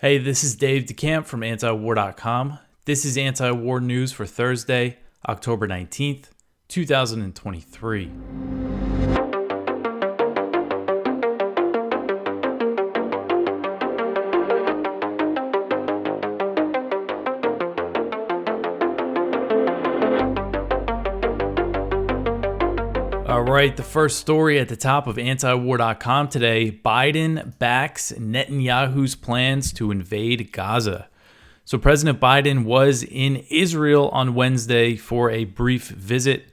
Hey, this is Dave DeCamp from antiwar.com. This is anti-war news for Thursday, October 19th, 2023. All right, the first story at the top of antiwar.com today: Biden backs Netanyahu's plans to invade Gaza. So President Biden was in Israel on Wednesday for a brief visit,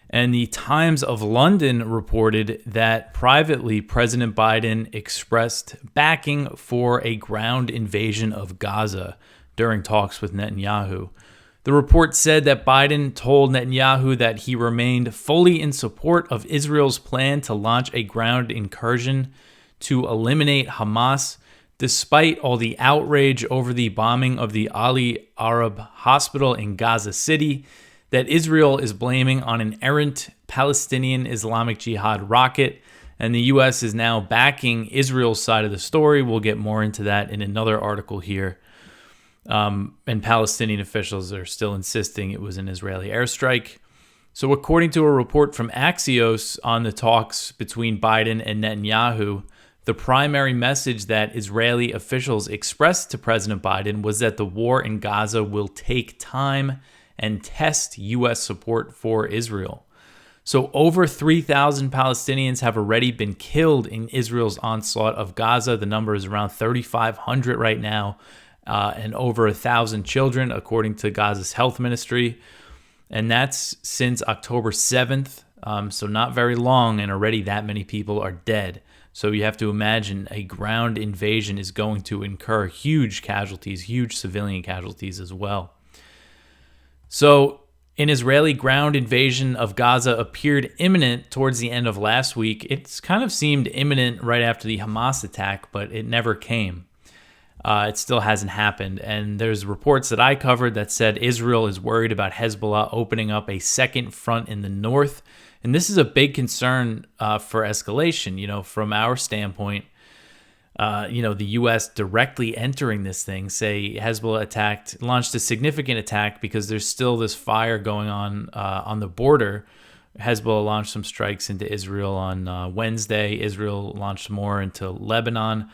and the Times of London reported that privately President Biden expressed backing for a ground invasion of Gaza during talks with Netanyahu. The report said that Biden told Netanyahu that he remained fully in support of Israel's plan to launch a ground incursion to eliminate Hamas, despite all the outrage over the bombing of the Ali Arab hospital in Gaza City that Israel is blaming on an errant Palestinian Islamic Jihad rocket, and the U.S. is now backing Israel's side of the story. We'll get more into that in another article here. And Palestinian officials are still insisting it was an Israeli airstrike. So according to a report from Axios on the talks between Biden and Netanyahu, the primary message that Israeli officials expressed to President Biden was that the war in Gaza will take time and test U.S. support for Israel. So over 3,000 Palestinians have already been killed in Israel's onslaught of Gaza. The number is around 3,500 right now. And over 1,000 children, according to Gaza's health ministry. And that's since October 7th, so not very long, and already that many people are dead. So you have to imagine a ground invasion is going to incur huge casualties, huge civilian casualties as well. So an Israeli ground invasion of Gaza appeared imminent towards the end of last week. It's kind of seemed imminent right after the Hamas attack, but it never came. It still hasn't happened. And there's reports that I covered that said Israel is worried about Hezbollah opening up a second front in the north. And this is a big concern for escalation. From our standpoint, the U.S. directly entering this thing, say Hezbollah launched a significant attack because there's still this fire going on the border. Hezbollah launched some strikes into Israel on Wednesday. Israel launched more into Lebanon.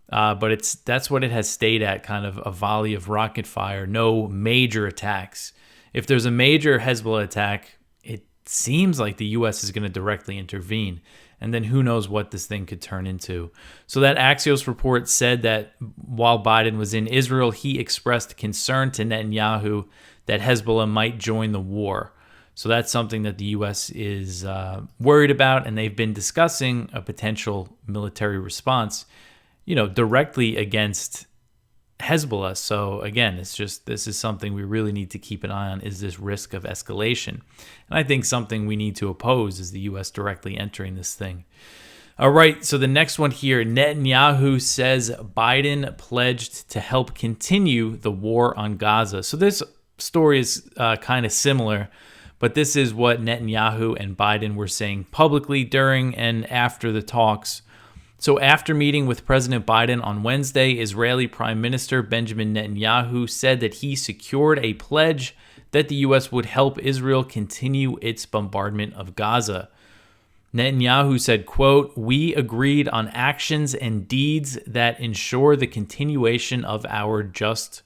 But that's what it has stayed at, kind of a volley of rocket fire, no major attacks. If there's a major Hezbollah attack, it seems like the U.S. is going to directly intervene. And then who knows what this thing could turn into. So that Axios report said that while Biden was in Israel, he expressed concern to Netanyahu that Hezbollah might join the war. So that's something that the U.S. is worried about, and they've been discussing a potential military response directly against Hezbollah. So again, this is something we really need to keep an eye on, is this risk of escalation. And I think something we need to oppose is the U.S. directly entering this thing. All right, so the next one here, Netanyahu says Biden pledged to help continue the war on Gaza. So this story is kind of similar, but this is what Netanyahu and Biden were saying publicly during and after the talks. So after meeting with President Biden on Wednesday, Israeli Prime Minister Benjamin Netanyahu said that he secured a pledge that the U.S. would help Israel continue its bombardment of Gaza. Netanyahu said, quote, "We agreed on actions and deeds that ensure the continuation of our just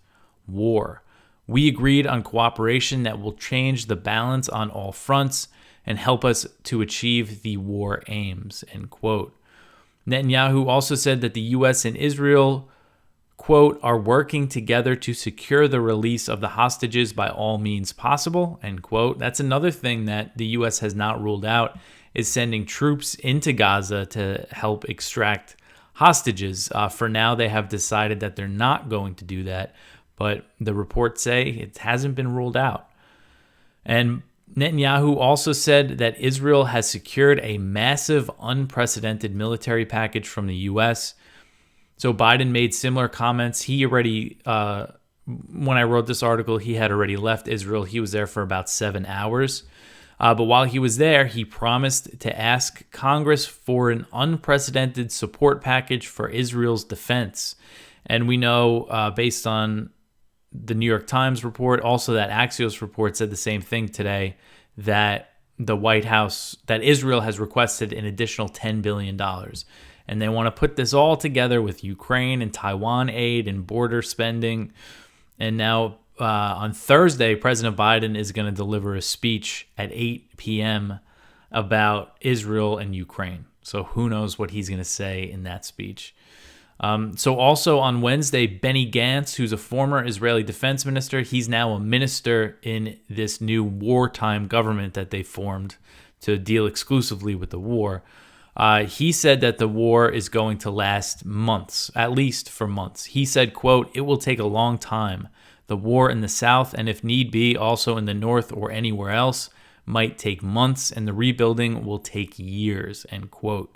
war. We agreed on cooperation that will change the balance on all fronts and help us to achieve the war aims," end quote. Netanyahu also said that the U.S. and Israel, quote, "are working together to secure the release of the hostages by all means possible," end quote. That's another thing that the U.S. has not ruled out, is sending troops into Gaza to help extract hostages. For now, they have decided that they're not going to do that, but the reports say it hasn't been ruled out. And Netanyahu also said that Israel has secured a massive, unprecedented military package from the U.S. So Biden made similar comments. He already, when I wrote this article, he had already left Israel. He was there for about 7 hours. But while he was there, he promised to ask Congress for an unprecedented support package for Israel's defense. And we know, based on the New York Times report, also that Axios report said the same thing today, that the White House, that Israel has requested an additional $10 billion. And they want to put this all together with Ukraine and Taiwan aid and border spending. And now on Thursday, President Biden is going to deliver a speech at 8 p.m. about Israel and Ukraine. So who knows what he's going to say in that speech. So also on Wednesday, Benny Gantz, who's a former Israeli defense minister, he's now a minister in this new wartime government that they formed to deal exclusively with the war. He said that the war is going to last months, at least for months. He said, quote, "It will take a long time. The war in the south, and if need be, also in the north or anywhere else, might take months, and the rebuilding will take years," end quote.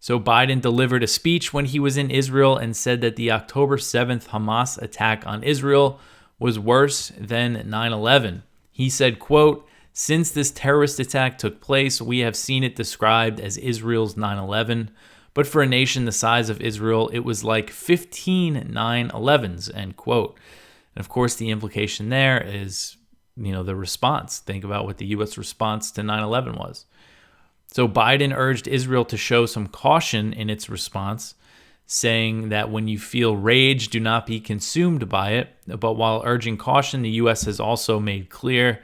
So Biden delivered a speech when he was in Israel and said that the October 7th Hamas attack on Israel was worse than 9/11. He said, quote, "Since this terrorist attack took place, we have seen it described as Israel's 9/11. But for a nation the size of Israel, it was like 15 9/11s," end quote. And of course, the implication there is, the response. Think about what the U.S. response to 9/11 was. So Biden urged Israel to show some caution in its response, saying that when you feel rage, do not be consumed by it. But while urging caution, the U.S. has also made clear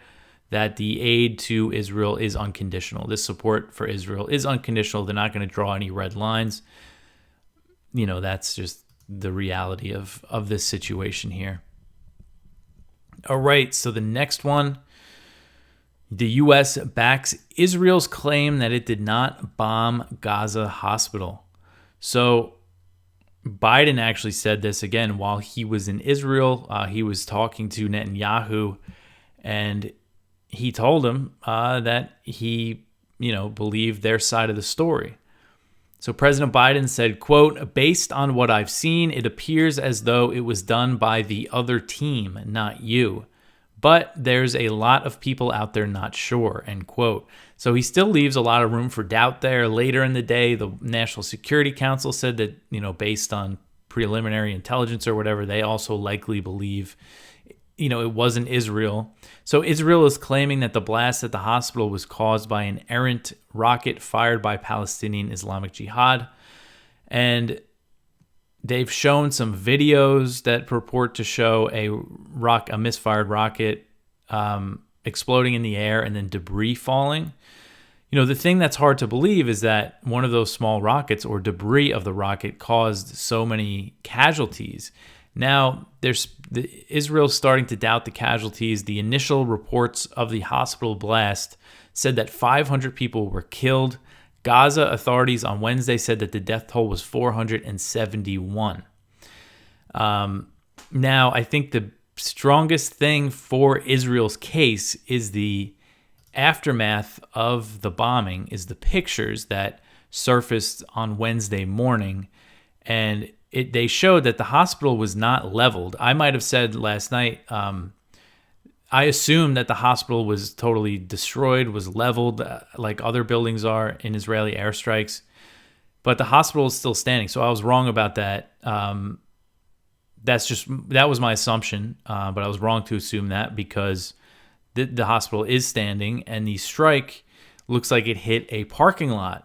that the aid to Israel is unconditional. This support for Israel is unconditional. They're not going to draw any red lines. That's just the reality of this situation here. All right, so the next one. The U.S. backs Israel's claim that it did not bomb Gaza hospital. So Biden actually said this again while he was in Israel. He was talking to Netanyahu, and he told him that he, believed their side of the story. So President Biden said, quote, "Based on what I've seen, it appears as though it was done by the other team, not you. But there's a lot of people out there not sure," end quote. So he still leaves a lot of room for doubt there. Later in the day, the National Security Council said that, based on preliminary intelligence or whatever, they also likely believe, it wasn't Israel. So Israel is claiming that the blast at the hospital was caused by an errant rocket fired by Palestinian Islamic Jihad. And they've shown some videos that purport to show a misfired rocket exploding in the air and then debris falling. The thing that's hard to believe is that one of those small rockets or debris of the rocket caused so many casualties. Now, Israel's starting to doubt the casualties. The initial reports of the hospital blast said that 500 people were killed. Gaza authorities on Wednesday said that the death toll was 471. Now, I think the strongest thing for Israel's case is the aftermath of the bombing, is the pictures that surfaced on Wednesday morning. And they showed that the hospital was not leveled. I might have said last night, I assumed that the hospital was totally destroyed, was leveled like other buildings are in Israeli airstrikes. But the hospital is still standing. So I was wrong about that. That was my assumption. But I was wrong to assume that because the hospital is standing and the strike looks like it hit a parking lot.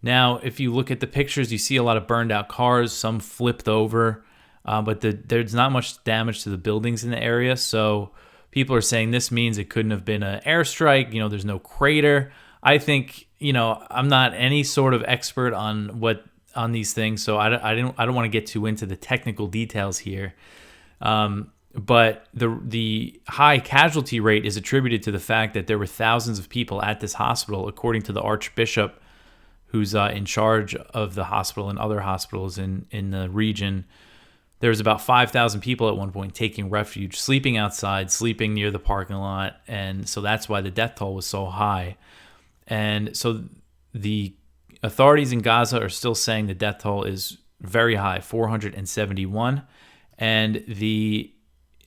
Now, if you look at the pictures, you see a lot of burned out cars, some flipped over, but there's not much damage to the buildings in the area. So people are saying this means it couldn't have been an airstrike. There's no crater. I think, I'm not any sort of expert on these things, so I don't want to get too into the technical details here. But the high casualty rate is attributed to the fact that there were thousands of people at this hospital, according to the Archbishop, who's in charge of the hospital and other hospitals in the region. There was about 5,000 people at one point taking refuge, sleeping outside, sleeping near the parking lot. And so that's why the death toll was so high. And so the authorities in Gaza are still saying the death toll is very high, 471. And the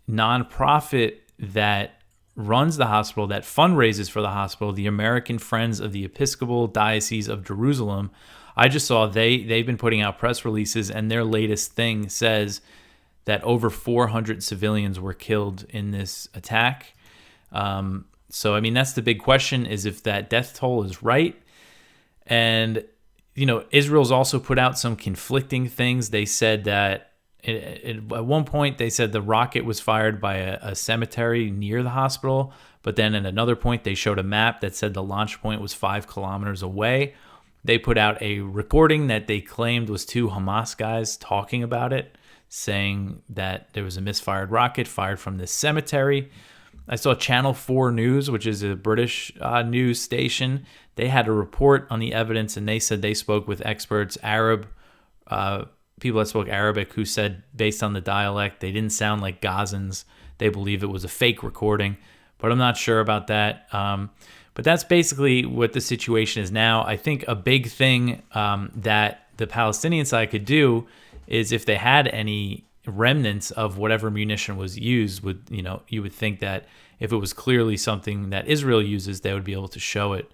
nonprofit that runs the hospital, that fundraises for the hospital, the American Friends of the Episcopal Diocese of Jerusalem, I just saw they've been putting out press releases, and their latest thing says that over 400 civilians were killed in this attack. So, I mean, that's the big question, is if that death toll is right. And, Israel's also put out some conflicting things. They said that at one point, they said the rocket was fired by a cemetery near the hospital. But then at another point, they showed a map that said the launch point was 5 kilometers away. They put out a recording that they claimed was 2 Hamas guys talking about it, saying that there was a misfired rocket fired from this cemetery. I saw Channel 4 News, which is a British news station. They had a report on the evidence, and they said they spoke with experts, people that spoke Arabic, who said based on the dialect, they didn't sound like Gazans. They believe it was a fake recording, but I'm not sure about that. But that's basically what the situation is now. I think a big thing that the Palestinian side could do is, if they had any remnants of whatever munition was used, you would think that if it was clearly something that Israel uses, they would be able to show it.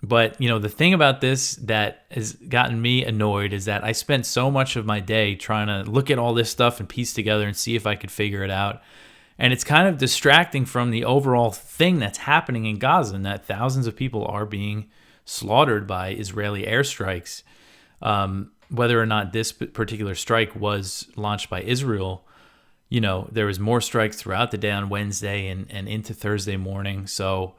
But the thing about this that has gotten me annoyed is that I spent so much of my day trying to look at all this stuff and piece together and see if I could figure it out. And it's kind of distracting from the overall thing that's happening in Gaza, and that thousands of people are being slaughtered by Israeli airstrikes. Whether or not this particular strike was launched by Israel, there was more strikes throughout the day on Wednesday and into Thursday morning. So,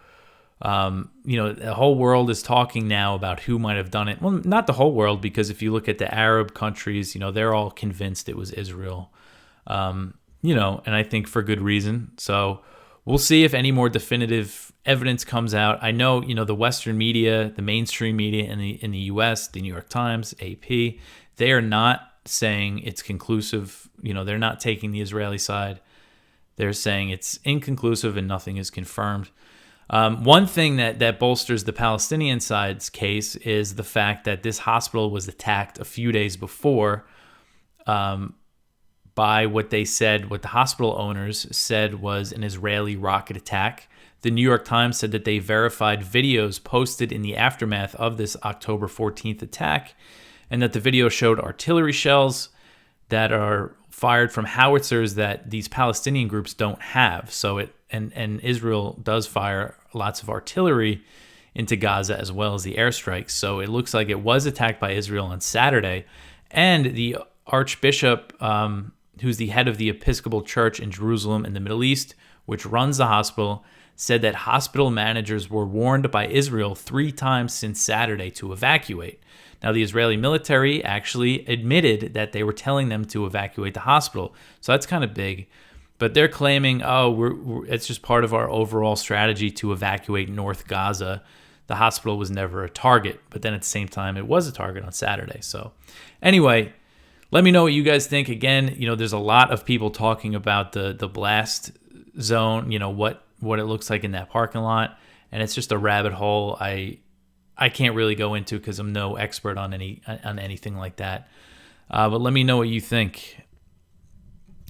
the whole world is talking now about who might have done it. Well, not the whole world, because if you look at the Arab countries, they're all convinced it was Israel. And I think for good reason. So we'll see if any more definitive evidence comes out. I know, the Western media, the mainstream media in the U.S., the New York Times, AP, they are not saying it's conclusive. They're not taking the Israeli side. They're saying it's inconclusive and nothing is confirmed. One thing that bolsters the Palestinian side's case is the fact that this hospital was attacked a few days before by what the hospital owners said was an Israeli rocket attack. The New York Times said that they verified videos posted in the aftermath of this October 14th attack, and that the video showed artillery shells that are fired from howitzers that these Palestinian groups don't have. So and Israel does fire lots of artillery into Gaza as well as the airstrikes. So it looks like it was attacked by Israel on Saturday. And the Archbishop, who's the head of the Episcopal Church in Jerusalem in the Middle East, which runs the hospital, said that hospital managers were warned by Israel 3 times since Saturday to evacuate. Now, the Israeli military actually admitted that they were telling them to evacuate the hospital. So that's kind of big. But they're claiming, it's just part of our overall strategy to evacuate North Gaza. The hospital was never a target. But then at the same time, it was a target on Saturday. So anyway, let me know what you guys think. Again, there's a lot of people talking about the blast zone, what it looks like in that parking lot. And it's just a rabbit hole I can't really go into because I'm no expert on anything like that. But let me know what you think.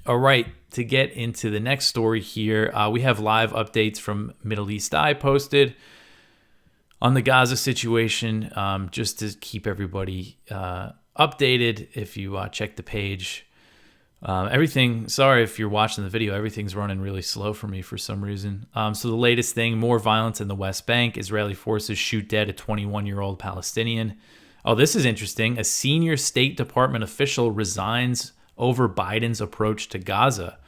All right, to get into the next story here, we have live updates from Middle East Eye posted on the Gaza situation, just to keep everybody updated. If you check the page, sorry if you're watching the video, everything's running really slow for me for some reason. So the latest thing, more violence in the West Bank. Israeli forces shoot dead a 21-year-old Palestinian. Oh, this is interesting. A senior State Department official resigns over Biden's approach to Gaza.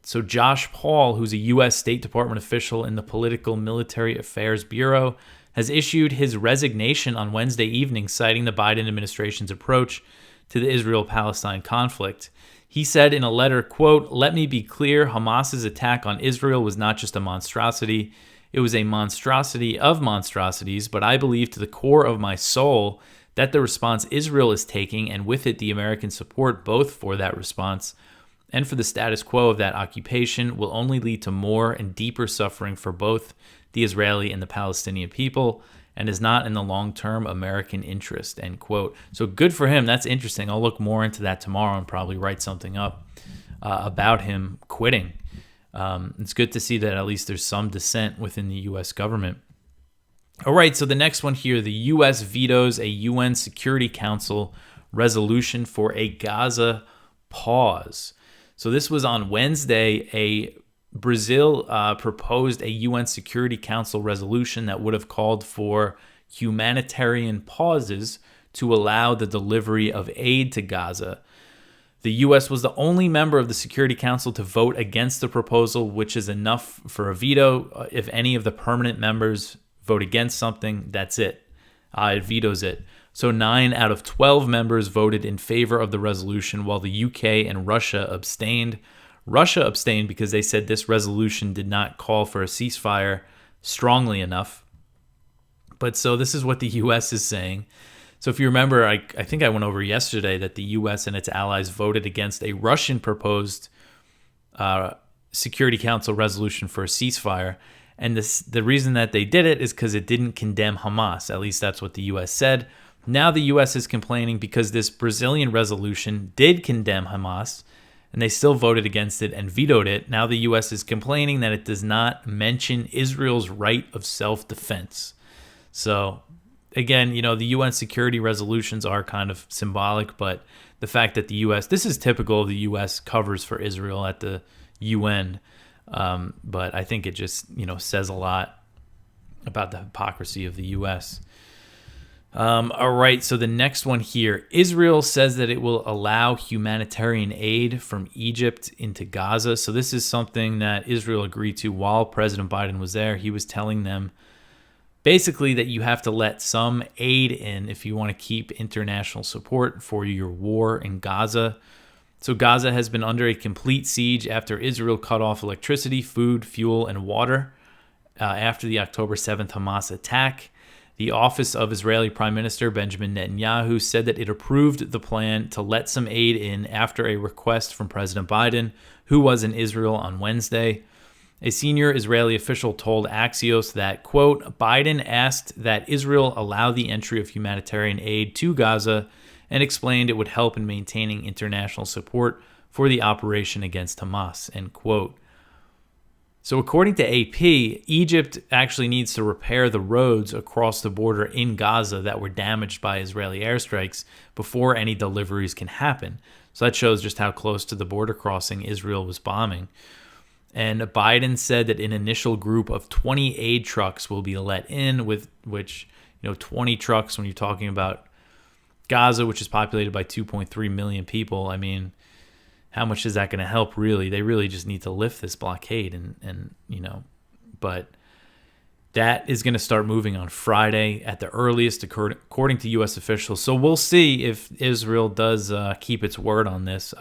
So Josh Paul, who's a U.S. State Department official in the Political Military Affairs Bureau, has issued his resignation on Wednesday evening, citing the Biden administration's approach to the Israel-Palestine conflict. He said in a letter, quote, "Let me be clear, Hamas's attack on Israel was not just a monstrosity. It was a monstrosity of monstrosities, but I believe to the core of my soul that the response Israel is taking, and with it the American support both for that response and for the status quo of that occupation, will only lead to more and deeper suffering for both the Israeli and the Palestinian people, and is not in the long-term American interest," end quote. So good for him. That's interesting. I'll look more into that tomorrow and probably write something up about him quitting. It's good to see that at least there's some dissent within the U.S. government. All right, so the next one here, the U.S. vetoes a UN Security Council resolution for a Gaza pause. So this was on Wednesday. Brazil proposed a UN Security Council resolution that would have called for humanitarian pauses to allow the delivery of aid to Gaza. The U.S. was the only member of the Security Council to vote against the proposal, which is enough for a veto. If any of the permanent members vote against something, that's it. It vetoes it. So 9 out of 12 members voted in favor of the resolution, while the UK and Russia abstained. Russia abstained because they said this resolution did not call for a ceasefire strongly enough. But so this is what the U.S. is saying. So if you remember, I think I went over yesterday that the U.S. and its allies voted against a Russian proposed Security Council resolution for a ceasefire. And the reason that they did it is because it didn't condemn Hamas. At least that's what the U.S. said. Now the U.S. is complaining because this Brazilian resolution did condemn Hamas, and they still voted against it and vetoed it. Now the U.S. is complaining that it does not mention Israel's right of self-defense. So again, the UN security resolutions are kind of symbolic, but the fact that the U.S., this is typical of the U.S., covers for Israel at the UN. But I think it just, says a lot about the hypocrisy of the U.S. All right, so the next one here. Israel says that it will allow humanitarian aid from Egypt into Gaza. So this is something that Israel agreed to while President Biden was there. He was telling them basically that you have to let some aid in if you want to keep international support for your war in Gaza. So Gaza has been under a complete siege after Israel cut off electricity, food, fuel, and water after the October 7th Hamas attack. The office of Israeli Prime Minister Benjamin Netanyahu said that it approved the plan to let some aid in after a request from President Biden, who was in Israel on Wednesday. A senior Israeli official told Axios that, quote, Biden asked that Israel allow the entry of humanitarian aid to Gaza and explained it would help in maintaining international support for the operation against Hamas, end quote. So according to AP, Egypt actually needs to repair the roads across the border in Gaza that were damaged by Israeli airstrikes before any deliveries can happen. So that shows just how close to the border crossing Israel was bombing. And Biden said that an initial group of 20 aid trucks will be let in, with which, 20 trucks when you're talking about Gaza, which is populated by 2.3 million people. I mean, how much is that going to help, really? They really just need to lift this blockade but that is going to start moving on Friday at the earliest, according to U.S. officials. So we'll see if Israel does keep its word on this.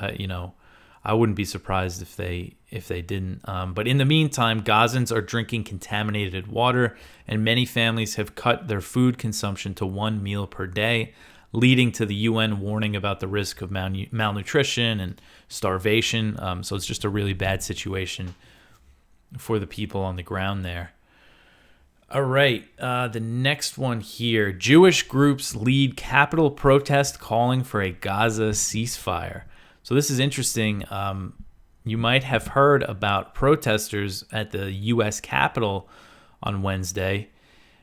I wouldn't be surprised if they didn't. But in the meantime, Gazans are drinking contaminated water, and many families have cut their food consumption to 1 meal per day, leading to the UN warning about the risk of malnutrition and starvation. So it's just a really bad situation for the people on the ground there. All right, the next one here. Jewish groups lead Capitol protest calling for a Gaza ceasefire. So this is interesting. You might have heard about protesters at the U.S. Capitol on Wednesday.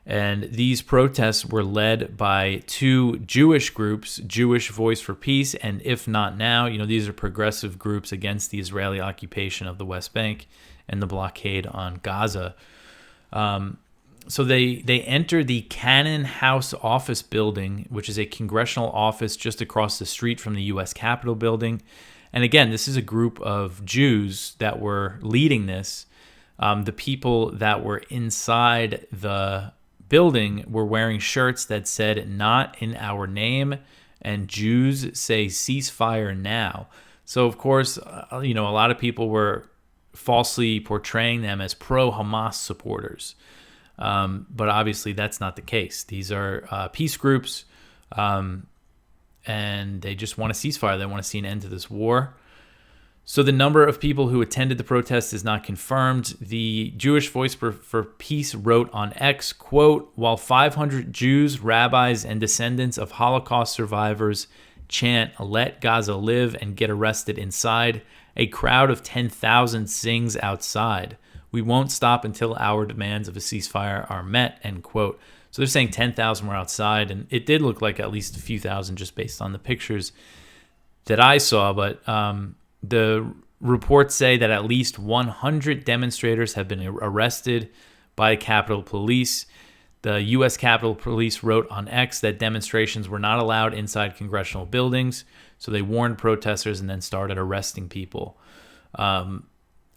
And these protests were led by 2 Jewish groups, Jewish Voice for Peace and If Not Now. These are progressive groups against the Israeli occupation of the West Bank and the blockade on Gaza. So they entered the Cannon House office building, which is a congressional office just across the street from the U.S. Capitol building. And again, this is a group of Jews that were leading this. The people that were inside the building were wearing shirts that said "Not in our name" and "Jews say ceasefire now." So of course, a lot of people were falsely portraying them as pro-Hamas supporters, but obviously that's not the case. These are peace groups, and they just want a ceasefire. They want to see an end to this war. So the number of people who attended the protest is not confirmed. The Jewish Voice for Peace wrote on X, quote, while 500 Jews, rabbis, and descendants of Holocaust survivors chant, "Let Gaza live," and get arrested inside, a crowd of 10,000 sings outside. We won't stop until our demands of a ceasefire are met, end quote. So they're saying 10,000 were outside, and it did look like at least a few thousand just based on the pictures that I saw. But the reports say that at least 100 demonstrators have been arrested by Capitol Police. The U.S. Capitol Police wrote on X that demonstrations were not allowed inside congressional buildings, so they warned protesters and then started arresting people.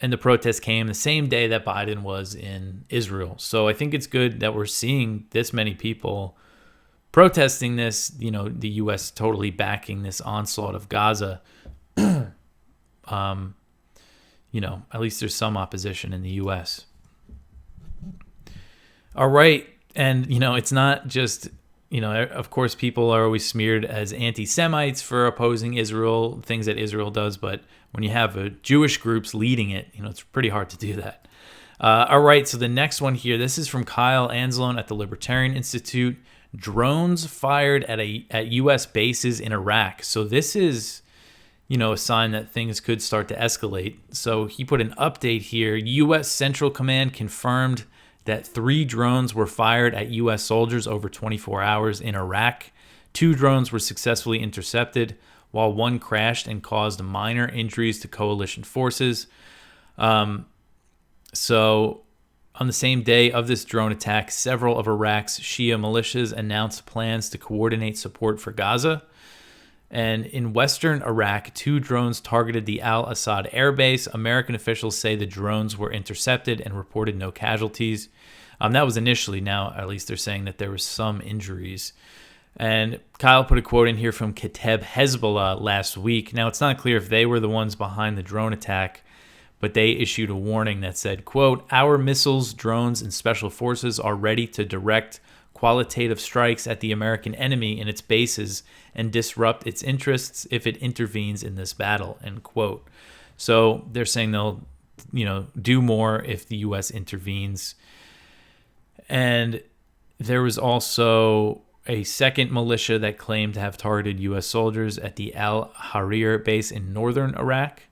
And the protest came the same day that Biden was in Israel. So I think it's good that we're seeing this many people protesting this, the U.S. totally backing this onslaught of Gaza. At least there's some opposition in the U.S. All right. And, it's not just, of course, people are always smeared as anti-Semites for opposing Israel, things that Israel does. But when you have Jewish groups leading it, it's pretty hard to do that. All right. So the next one here, this is from Kyle Anzalone at the Libertarian Institute. Drones fired at U.S. bases in Iraq. So this is, a sign that things could start to escalate. So he put an update here. U.S. Central Command confirmed that 3 drones were fired at U.S. soldiers over 24 hours in Iraq. 2 drones were successfully intercepted, while 1 crashed and caused minor injuries to coalition forces. So on the same day of this drone attack, several of Iraq's Shia militias announced plans to coordinate support for Gaza. And in western Iraq, 2 drones targeted the al-Assad air base. American officials say the drones were intercepted and reported no casualties. That was initially. Now, at least they're saying that there were some injuries. And Kyle put a quote in here from Kateb Hezbollah last week. Now, it's not clear if they were the ones behind the drone attack, but they issued a warning that said, quote, "Our missiles, drones, and special forces are ready to direct qualitative strikes at the American enemy in its bases and disrupt its interests if it intervenes in this battle," end quote. So they're saying they'll, do more if the U.S. intervenes. And there was also a second militia that claimed to have targeted U.S. soldiers at the Al-Harir base in northern Iraq.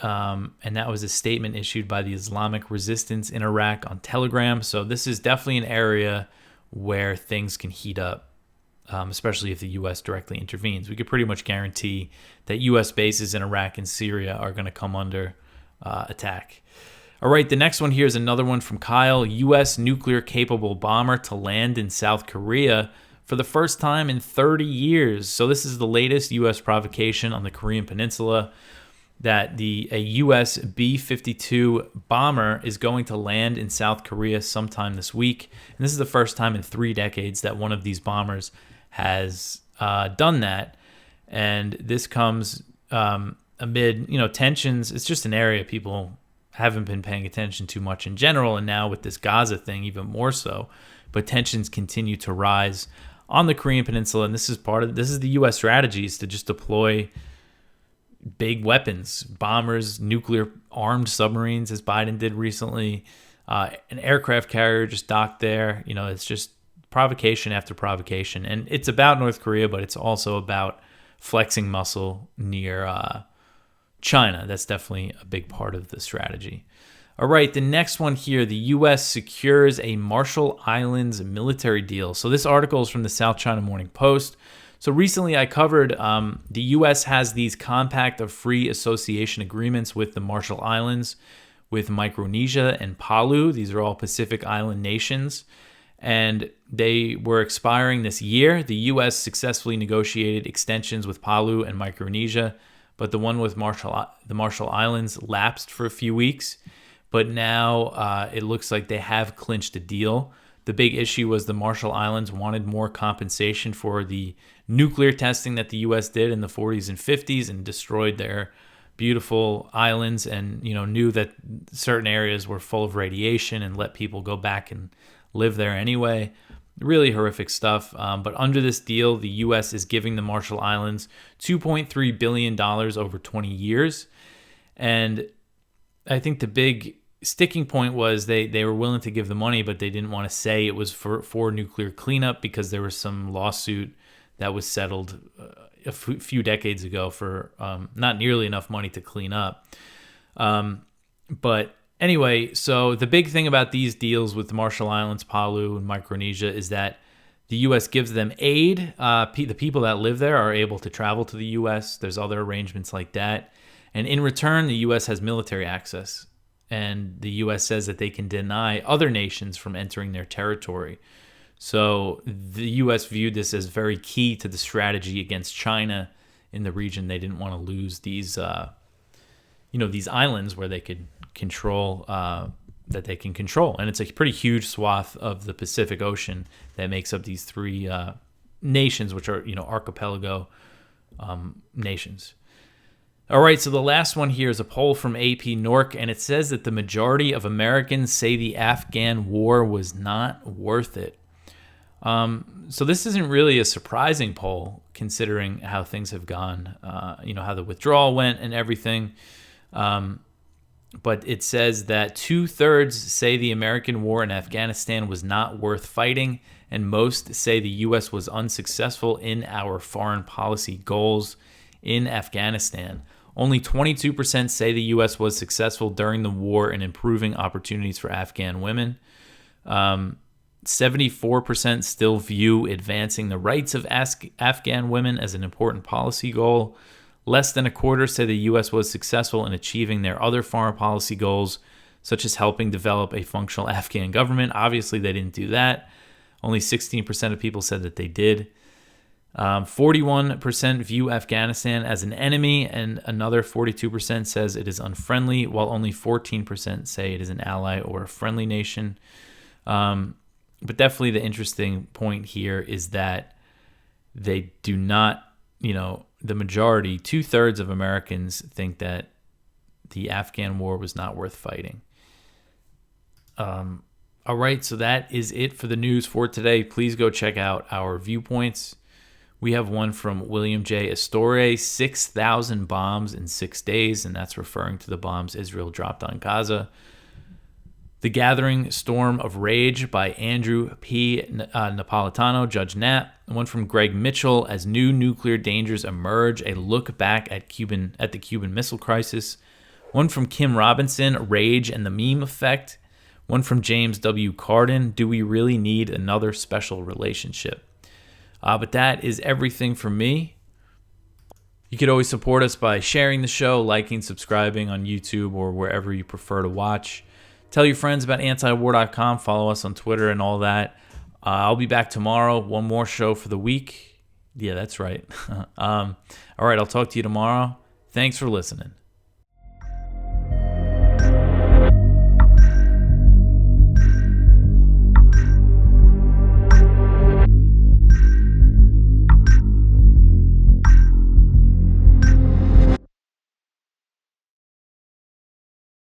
And that was a statement issued by the Islamic Resistance in Iraq on Telegram. So this is definitely an area where things can heat up, especially if the U.S. directly intervenes. We could pretty much guarantee that U.S. bases in Iraq and Syria are going to come under attack. All right, the next one here is another one from Kyle. U.S. nuclear-capable bomber to land in South Korea for the first time in 30 years. So this is the latest U.S. provocation on the Korean Peninsula, that a U.S. B-52 bomber is going to land in South Korea sometime this week. And this is the first time in 3 decades that one of these bombers has done that. And this comes amid, tensions. It's just an area people haven't been paying attention to much in general. And now with this Gaza thing, even more so. But tensions continue to rise on the Korean Peninsula. And this is the U.S. strategy, is to just deploy big weapons, bombers, nuclear armed submarines, as Biden did recently. An aircraft carrier just docked there. It's just provocation after provocation. And it's about North Korea, but it's also about flexing muscle near China. That's definitely a big part of the strategy. All right, the next one here, the U.S. secures a Marshall Islands military deal. So this article is from the South China Morning Post. So recently I covered the U.S. has these compact of free association agreements with the Marshall Islands, with Micronesia and Palau. These are all Pacific Island nations. And they were expiring this year. The U.S. successfully negotiated extensions with Palau and Micronesia, but the one with the Marshall Islands lapsed for a few weeks. But now it looks like they have clinched a deal. The big issue was the Marshall Islands wanted more compensation for the nuclear testing that the U.S. did in the 40s and 50s and destroyed their beautiful islands, and knew that certain areas were full of radiation and let people go back and live there anyway. Really horrific stuff. But under this deal, the U.S. is giving the Marshall Islands $2.3 billion over 20 years. And I think the big sticking point was they were willing to give the money, but they didn't want to say it was for nuclear cleanup, because there was some lawsuit that was settled a few decades ago for not nearly enough money to clean up. But Anyway, so the big thing about these deals with the Marshall Islands, Palau, and Micronesia is that the U.S. gives them aid. The people that live there are able to travel to the U.S. There's other arrangements like that. And in return, the U.S. has military access. And the U.S. says that they can deny other nations from entering their territory. So the U.S. viewed this as very key to the strategy against China in the region. They didn't want to lose these, these islands where they could control, that they can control. And it's a pretty huge swath of the Pacific Ocean that makes up these three nations, which are, archipelago nations. All right, so the last one here is a poll from AP Norc, and it says that the majority of Americans say the Afghan war was not worth it. So this isn't really a surprising poll, considering how things have gone, how the withdrawal went and everything. But it says that 2/3 say the American war in Afghanistan was not worth fighting, and most say the U.S. was unsuccessful in our foreign policy goals in Afghanistan. Only 22% say the U.S. was successful during the war in improving opportunities for Afghan women. 74% still view advancing the rights of Afghan women as an important policy goal. Less than a quarter say the U.S. was successful in achieving their other foreign policy goals, such as helping develop a functional Afghan government. Obviously, they didn't do that. Only 16% of people said that they did. 41% view Afghanistan as an enemy, and another 42% says it is unfriendly, while only 14% say it is an ally or a friendly nation. But definitely the interesting point here is that they do not, the majority, 2/3 of Americans think that the Afghan war was not worth fighting. All right, so that is it for the news for today. Please go check out our viewpoints. We have one from William J. Astore, 6,000 bombs in 6 days, and that's referring to the bombs Israel dropped on Gaza. The Gathering Storm of Rage by Andrew P. Napolitano, Judge Nat. One from Greg Mitchell, As New Nuclear Dangers Emerge, a look back at the Cuban Missile Crisis. One from Kim Robinson, Rage and the Meme Effect. One from James W. Carden, Do We Really Need Another Special Relationship? But that is everything from me. You could always support us by sharing the show, liking, subscribing on YouTube or wherever you prefer to watch. Tell your friends about antiwar.com. Follow us on Twitter and all that. I'll be back tomorrow. One more show for the week. Yeah, that's right. All right, I'll talk to you tomorrow. Thanks for listening.